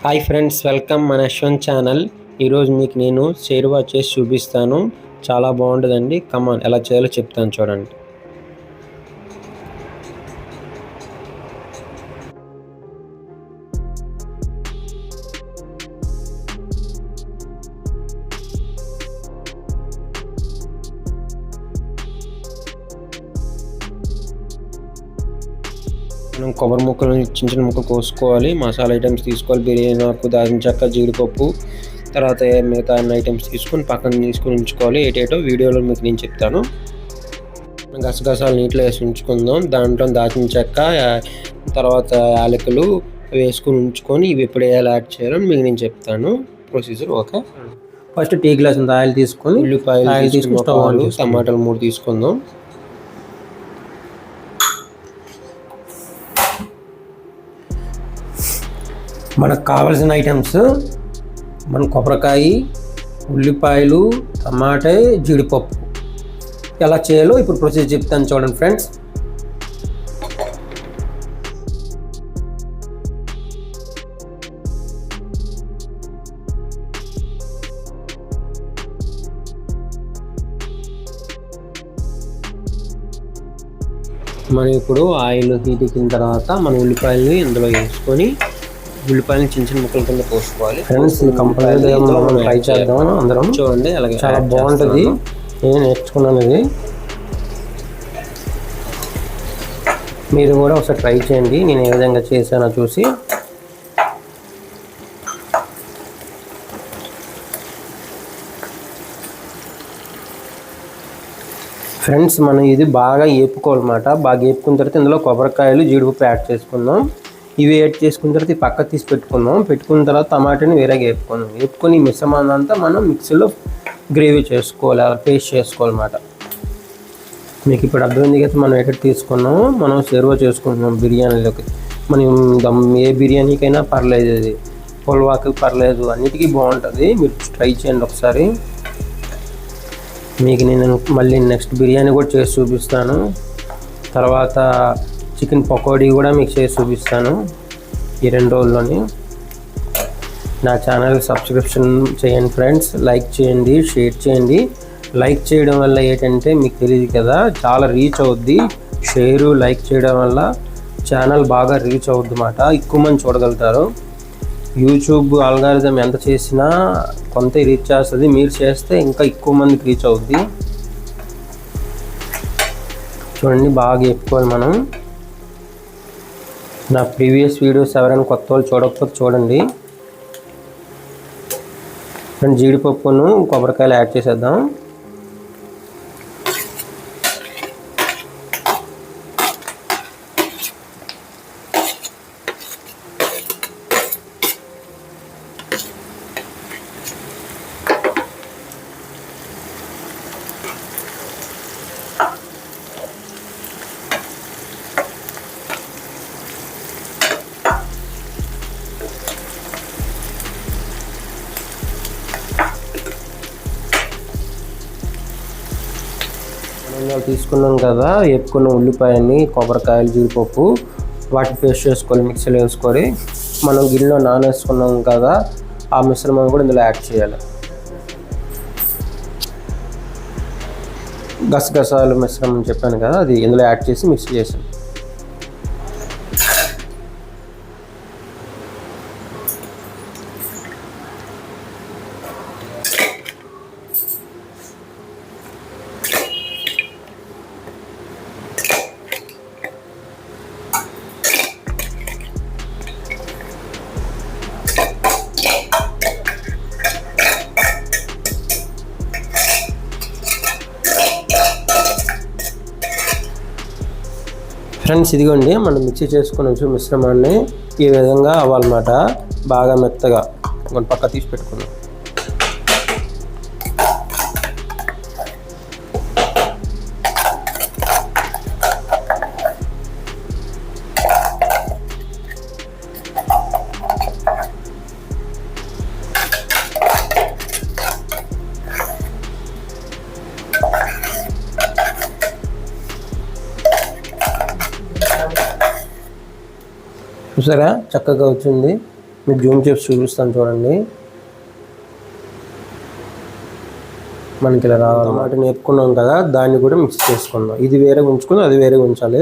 Hi friends, welcome మన Yashwant channel. ఈరోజు మీకు నేను షేర్వా చేసి చూపిస్తాను. చాలా బాగుంటుందండి. కమాన్, ఎలా చేయాలో చెప్తాను చూడండి. మనం కొబ్బరి ముక్కలు చిన్న చిన్న ముక్కలు కోసుకోవాలి. మసాలా ఐటమ్స్ తీసుకోవాలి. బిర్యానీ ఆకు, దాల్చిన చెక్క, జీడిపప్పు, తర్వాత మిగతా అన్ని ఐటమ్స్ తీసుకొని పక్కన తీసుకొని ఉంచుకోవాలి. ఏటేటో వీడియోలో మీకు నేను చెప్తాను. గసగసాలు నీటిలో వేసి ఉంచుకుందాం. దాంట్లో దాల్చిన చెక్క, తర్వాత యాలకులు వేసుకొని ఉంచుకొని ఇవి ఎప్పుడు యాడ్ చేయాలో మీకు నేను చెప్తాను procedure. Okay, first tea glass అంత ఆయిల్ తీసుకొని ఉల్లిపాయలు తీసుకుంటాం. టమాటాలు 3 తీసుకుందాం. మనకు కావాల్సిన ఐటమ్స్ మన కొబ్బరికాయ, ఉల్లిపాయలు, టమాటా, జీడిపప్పు. ఎలా చేయాలో ఇప్పుడు ప్రొసీజర్ చెప్తాను చూడండి ఫ్రెండ్స్. మనం ఇప్పుడు ఆయిల్ హీట్ ఎక్కిన తర్వాత మన ఉల్లిపాయలని ఇందులో వేసుకొని ఉల్లిపాయలు చిన్న చిన్న ముక్కల కింద పోసుకోవాలి. ఫ్రెండ్స్, కంపల్సరీగా ట్రై చేద్దాం అందరం. చూడండి, అలాగే చాలా బాగుంటుంది. నేను నేర్చుకున్నాను ఇది. మీరు కూడా ఒకసారి ట్రై చేయండి, నేను ఏ విధంగా చేశానో చూసి. ఫ్రెండ్స్, మనం ఇది బాగా వేపుకోవాలన్నమాట. బాగా వేపుకున్న తర్వాత ఇందులో కొబ్బరికాయలు, జీడిపప్పు యాడ్ చేసుకుందాం. ఇవి యాడ్ చేసుకున్న తర్వాత ఈ పక్క తీసి పెట్టుకుందాం. పెట్టుకున్న తర్వాత టమాటాని వేరేగా వేపుకుందాం. వేపుకొని ఈ మిశ్రమాన్ని అంతా మనం మిక్సీలో గ్రేవీ చేసుకోవాలి, పేస్ట్ చేసుకోవాలన్నమాట. మీకు ఇప్పుడు అర్థమైంది కదా. మనం ఎక్కడ తీసుకున్నామో మనం సర్వ్ చేసుకుంటున్నాం బిర్యానీలోకి. మనం ఏ బిర్యానీకైనా పర్లేదు, ఇది పుల్వాకి పర్లేదు, అన్నిటికీ బాగుంటుంది. మీరు ట్రై చేయండి ఒకసారి. మీకు నేను మళ్ళీ నెక్స్ట్ బిర్యానీ కూడా చేసి చూపిస్తాను. తర్వాత చికెన్ పకోడీ కూడా మీకు చేసి చూపిస్తాను ఈ 2 రోజుల్లోని. నా ఛానల్ సబ్స్క్రిప్షన్ చేయండి ఫ్రెండ్స్. లైక్ చేయండి, షేర్ చేయండి. లైక్ చేయడం వల్ల ఏంటంటే మీకు తెలియదు కదా, చాలా రీచ్ అవుద్ది. షేరు, లైక్ చేయడం వల్ల ఛానల్ బాగా రీచ్ అవుద్ది అన్నమాట. ఎక్కువ మంది చూడగలుగుతారు. యూట్యూబ్ ఆల్గారిథం ఎంత చేసినా కొంత రీచ్ చేస్తుంది. మీరు చేస్తే ఇంకా ఎక్కువ మందికి రీచ్ అవుద్ది. చూడండి, బాగా చెప్పుకోవాలి మనం. నా ప్రీవియస్ వీడియోస్ ఎవరైనా కొత్త వాళ్ళు చూడకపోతే చూడండి. జీడిపప్పును కొబ్బరికాయలు యాడ్ చేసేద్దాం. తీసుకున్నాం కదా, వేపుకున్న ఉల్లిపాయని, కొబ్బరికాయలు, జీడిపప్పు, వాటిని పేస్ట్ చేసుకోవాలి. మిక్సీలో వేసుకొని మనం గిన్నెలో నానేసుకున్నాం కదా, ఆ మిశ్రమం కూడా ఇందులో యాడ్ చేయాలి. గసగసాలు మిశ్రమం చెప్పాను కదా, అది ఇందులో యాడ్ చేసి మిక్స్ చేసాం. ఫ్రెండ్స్, ఇదిగోండి మనం మిక్సీ చేసుకుని మిశ్రమాన్ని ఈ విధంగా అవ్వాలన్నమాట. బాగా మెత్తగా పక్క తీసి పెట్టుకున్నాం. చూసారా, చక్కగా వచ్చింది. మీకు జూమ్ చేసి చూపిస్తాను చూడండి. మనకి ఇలా రావాలి. టమాటా నేర్పుకున్నాం కదా, దాన్ని కూడా మిక్స్ చేసుకుందాం. ఇది వేరే ఉంచుకుని అది వేరే ఉంచాలి,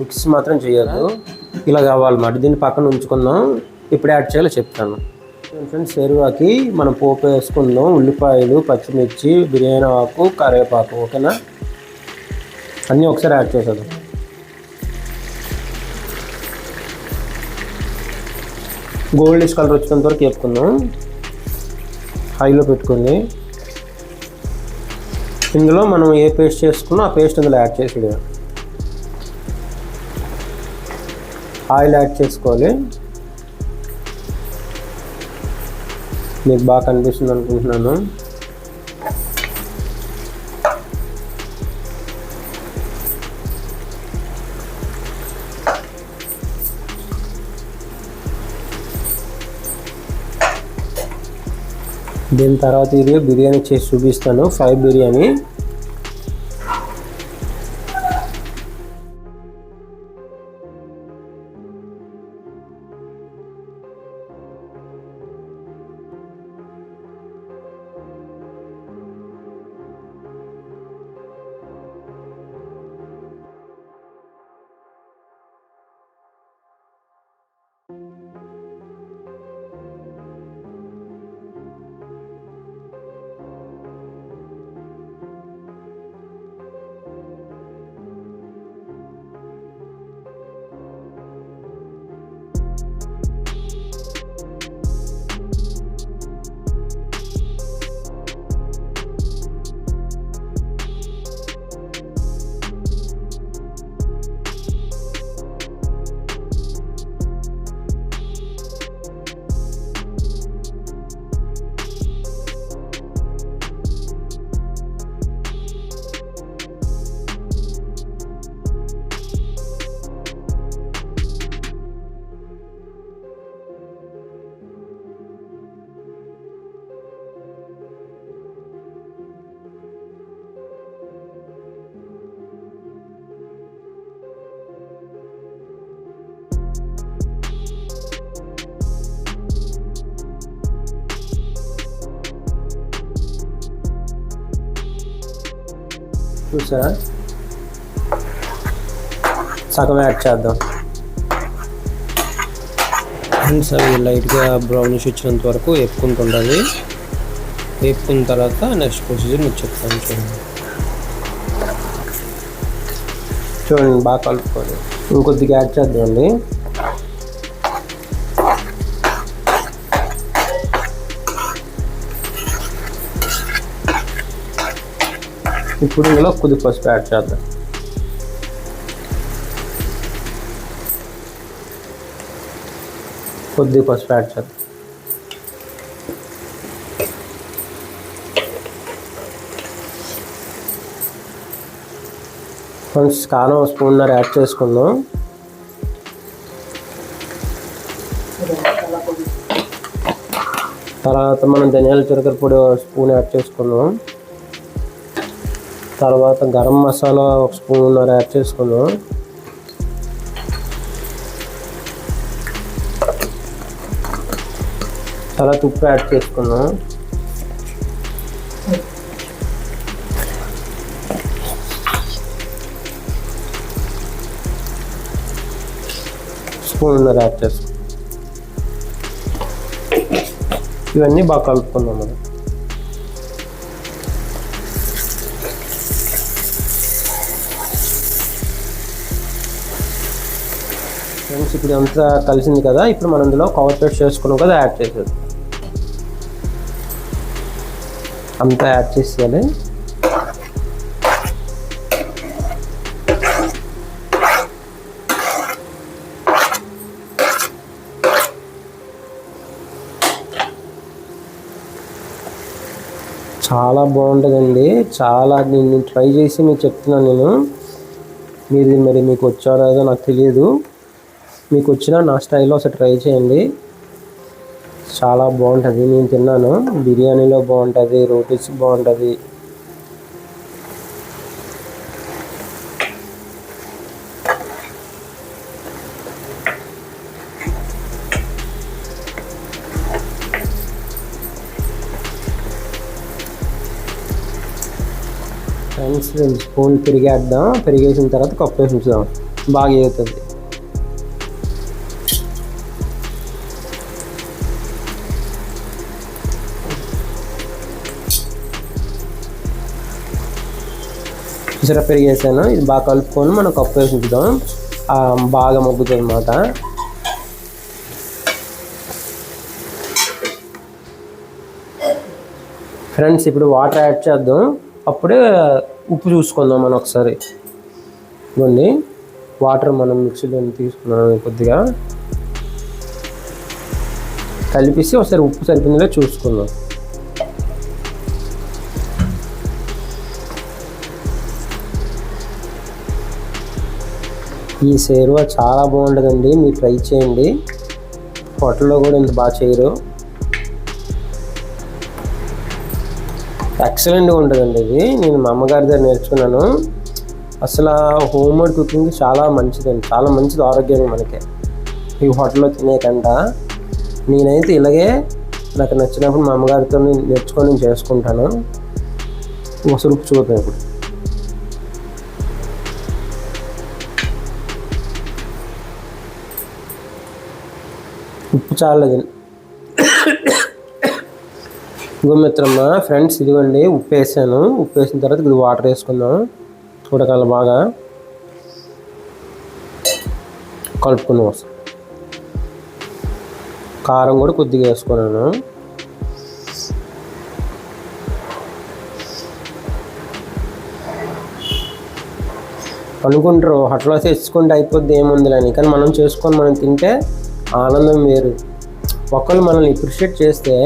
మిక్స్ మాత్రం చేయొద్దు. ఇలా కావాలన్నమాట. దీన్ని పక్కన ఉంచుకుందాం. ఇప్పుడు యాడ్ చేయాలో చెప్తాను ఫ్రెండ్స్. సేరువాకి మనం పోపు వేసుకుందాం. ఉల్లిపాయలు, పచ్చిమిర్చి, బిర్యానీ ఆకు, కరివేపాకు. ఓకేనా, అన్నీ ఒకసారి యాడ్ చేసేద్దాం. గోల్డిష్ కలర్ వచ్చినంత వరకు వేపుకుందాం. హైలో పెట్టుకుని ఇందులో మనం ఏ పేస్ట్ చేసుకున్నా ఆ పేస్ట్ ఇందులో యాడ్ చేసి ఆయిల్ యాడ్ చేసుకోవాలి. మీకు బాగా కనిపిస్తుంది అనుకుంటున్నాను. దీని తర్వాత ఇది బిర్యానీ చేసి చూపిస్తాను. 5 బిర్యానీ. చూసారా, సగం యాడ్ చేద్దాం ఫ్రెండ్స్. అవి లైట్గా బ్రౌనిష్ వచ్చినంత వరకు వేపుకుంటుండాలి. వేపుకున్న తర్వాత నెక్స్ట్ ప్రొసీజర్ మీకు చెప్తాను. చూడండి బాగా కలుపుకోవాలి. ఇంకొద్దిగా యాడ్ చేద్దామండి. ఇప్పుడు ఇందులో కొద్ది పసుపు యాడ్ చేద్దాం. కొద్ది పసుపు యాడ్ చేద్దాం. కొంచెం కారం స్పూన్నర యాడ్ చేసుకుందాం. తర్వాత మనం ధనియాల జీలకర్ర పొడి స్పూన్ యాడ్ చేసుకుందాం. తర్వాత గరం మసాలా 1 స్పూన్నర యాడ్ చేసుకుందాం. తర్వాత ఉప్పు యాడ్ చేసుకుందాం. స్పూన్నర యాడ్ చేసుకుందాం. ఇవన్నీ బాగా కలుపుకుందాం మనం. ఫ్రెండ్స్ ఇప్పుడు అంతా కలిసింది కదా, ఇప్పుడు మనం ఇందులో కవర్ పేస్ట్ చేసుకున్నాం కదా, యాడ్ చేసేది అంతా యాడ్ చేసేయాలి. చాలా బాగుంటుందండి. చాలా నేను ట్రై చేసి మీకు చెప్తున్నాను. మీకు వచ్చా లేదో నాకు తెలియదు. మీకు వచ్చినా నా స్టైల్లో ఒకసారి ట్రై చేయండి. చాలా బాగుంటుంది. నేను తిన్నాను. బిర్యానీలో బాగుంటుంది, రోటీస్ బాగుంటుంది. ఫ్రెండ్స్ 2 స్పూన్లు పెరిగేద్దాం. పెరిగేసిన తర్వాత కప్పు వేసి ఉంచుదాం, బాగా అవుతుంది. చూసారా పెరిగేసాను. ఇది బాగా కలుపుకొని మనం కప్పు వేసి ఉంచుదాం, బాగా మగ్గుతుంది అన్నమాట. ఫ్రెండ్స్ ఇప్పుడు వాటర్ యాడ్ చేద్దాం, అప్పుడే ఉప్పు చూసుకుందాం మనం ఒకసారి. ఇవ్వండి వాటర్ మనం మిక్సీలో తీసుకున్నాం, కొద్దిగా కలిపేసి ఒకసారి ఉప్పు సరిపోయిందో చూసుకుందాం. ఈ సేరువా చాలా బాగుంటుందండి, మీరు ట్రై చేయండి. హోటల్లో కూడా ఇంత బాగా చేయరు, ఎక్సలెంట్గా ఉంటుందండి. ఇది నేను మా అమ్మగారి దగ్గర నేర్చుకున్నాను. అసలు హోమ్ మేడ్ కుకింగ్ చాలా మంచిదండి, చాలా మంచిది ఆరోగ్యానికి మనకి, ఈ హోటల్లో తినేకంట. నేనైతే ఇలాగే నాకు నచ్చినప్పుడు మా అమ్మగారితో నేర్చుకొని నేను చేసుకుంటాను. ఒకసారి ఉప్పు చూద్దాం ఇప్పుడు. ఉప్పు చాలదు. ఇదిగో మిత్రమా ఫ్రెండ్స్, ఇదిగోండి ఉప్పు వేసాను. ఉప్పు వేసిన తర్వాత ఇది వాటర్ వేసుకుందాం, ఉడకాలి బాగా కలుపుకుందాం. వస్తాం కారం కూడా కొద్దిగా వేసుకున్నాను. అనుకుంటారు హోటల్లో తెచ్చుకుంటే అయిపోద్ది ఏముందిలని, కానీ మనం చేసుకొని మనం తింటే ఆనందం వేరు. ఒకళ్ళు మనల్ని అప్రిషియేట్ చేస్తే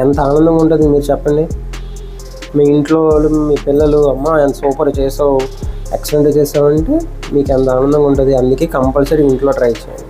ఎంత ఆనందంగా ఉంటుంది మీరు చెప్పండి. మీ ఇంట్లో వాళ్ళు, మీ పిల్లలు, అమ్మ ఎంత సూపర్ చేసావు, ఎక్సలెంట్ చేసావు అంటే మీకు ఎంత ఆనందంగా ఉంటుంది. అందుకే కంపల్సరీ ఇంట్లో ట్రై చేయండి.